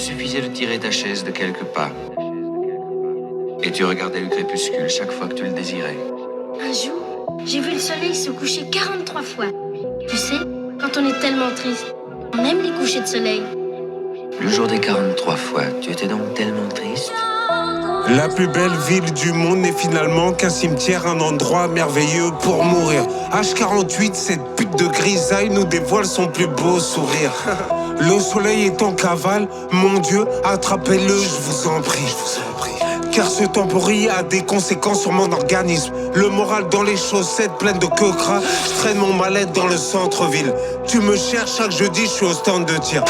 suffisait de tirer ta chaise de quelques pas. Et tu regardais le crépuscule chaque fois que tu le désirais. Un jour, j'ai vu le soleil se coucher 43 fois. Tu sais, quand on est tellement triste, on aime les couchers de soleil. Le jour des 43 fois, tu étais donc tellement triste? La plus belle ville du monde n'est finalement qu'un cimetière, un endroit merveilleux pour mourir. H48, cette pute de grisaille nous dévoile son plus beau sourire. Le soleil est en cavale, mon Dieu, attrapez-le, je vous en prie. Car ce temps pourri a des conséquences sur mon organisme. Le moral dans les chaussettes pleines de queue gras. Je traîne mon mal-être dans le centre-ville. Tu me cherches chaque jeudi, je suis au stand de tir.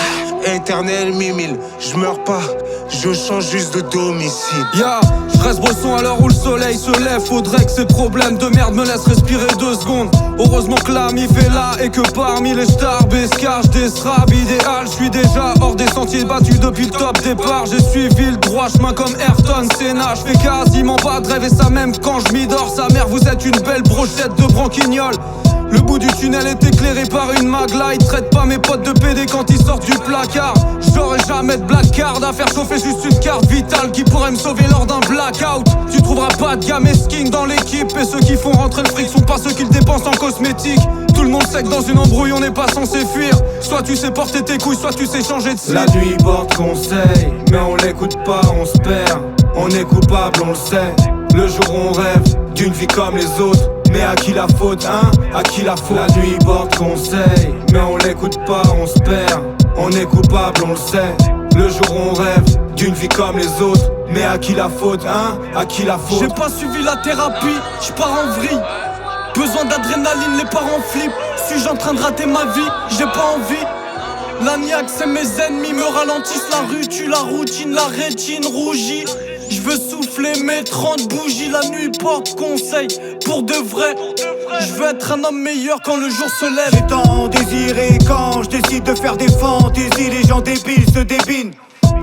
Éternel mimile, je meurs pas, je change juste de domicile. Je reste bresson à l'heure où le soleil se lève. Faudrait que ces problèmes de merde me laissent respirer 2 secondes. Heureusement que la mif est là et que parmi les stars bescarges des strabs idéal. Je suis déjà hors des sentiers battus depuis le top départ. J'ai suivi le droit chemin comme Ayrton Senna. Je fais quasiment pas de rêve et ça même quand je m'y dors. Sa mère, vous êtes une belle brochette de branquignol. Le bout du tunnel est éclairé par une maglite. Traite pas mes potes de PD quand ils sortent du placard. J'aurais jamais de black card à faire chauffer juste une carte vitale qui pourrait me sauver lors d'un blackout. Tu trouveras pas de gamme et skin dans l'équipe. Et ceux qui font rentrer le fric sont pas ceux qui le dépensent en cosmétiques. Tout le monde sait que dans une embrouille on n'est pas censé fuir. Soit tu sais porter tes couilles, soit tu sais changer de slip. La nuit porte conseil, mais on l'écoute pas, on se perd. On est coupable, on le sait. Le jour on rêve d'une vie comme les autres. Mais à qui la faute, hein? À qui la faute? La nuit porte conseil, mais on l'écoute pas, on se perd. On est coupable, on le sait. Le jour on rêve d'une vie comme les autres. Mais à qui la faute, hein? À qui la faute? J'ai pas suivi la thérapie, j'pars en vrille. Besoin d'adrénaline, les parents flippent. Suis-je en train de rater ma vie? J'ai pas envie. L'agnac c'est mes ennemis, me ralentissent la rue, tue la routine, la rétine rougit. Je veux souffler mes 30 bougies, la nuit porte conseil, pour de vrai. Je veux être un homme meilleur quand le jour se lève. J'ai tant désiré quand je décide de faire des fantaisies. Les gens débiles se débinent.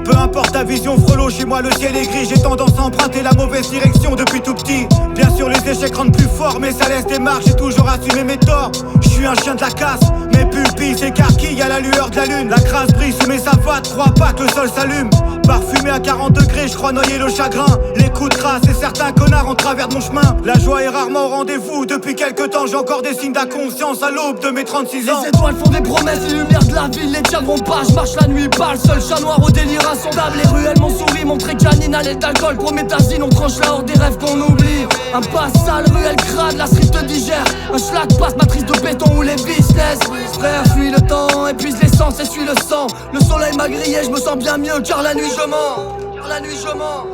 Peu importe ta vision, frelot, chez moi le ciel est gris. J'ai tendance à emprunter la mauvaise direction depuis tout petit. Bien sûr les échecs rendent plus fort, mais ça laisse des marques. J'ai toujours assumé mes torts. Je suis un chien de la casse, mes pupilles s'écarquillent à la lueur de la lune. La crasse brille sous mes savates, crois pas que le sol s'allume. Parfumé à 40 degrés, je crois noyer le chagrin. Les coups de crasse et certains connards en travers de mon chemin. La joie est rarement au rendez-vous. Depuis quelque temps j'ai encore des signes d'inconscience à l'aube de mes 36 ans. Les étoiles font des promesses, les lumières de la ville les tiendront pas. Je marche la nuit, pas le seul chat noir au délire insondable. Les ruelles m'ont souri, montré canine à l'aide d'alcool. Prométhazine, on tranche la hors des rêves qu'on oublie. Un pas sale, ruelle crade, la street te digère. Un schlag passe, matrice de béton ou les business. Frère, fuis le temps, épuise l'essence, essuie le sang. Le soleil m'a grillé, je me sens bien mieux car la nuit je mens. Car la nuit je mens.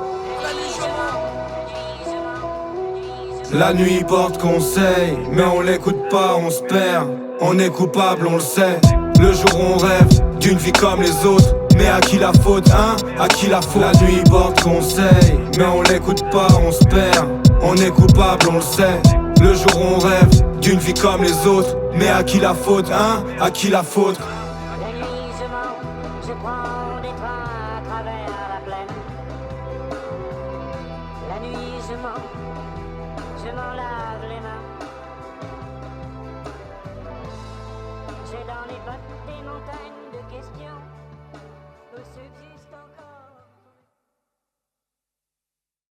La nuit je mens. La nuit porte conseil, mais on l'écoute pas, on se perd. On est coupable, on le sait. Le jour on rêve d'une vie comme les autres. Mais à qui la faute, hein? À qui la faute? La nuit porte conseil, mais on l'écoute pas, on se perd. On est coupable, on le sait. Le jour on rêve d'une vie comme les autres. Mais à qui la faute, hein? À qui la faute? La nuit je mens, je prends des trains à travers la plaine. La nuit je mens la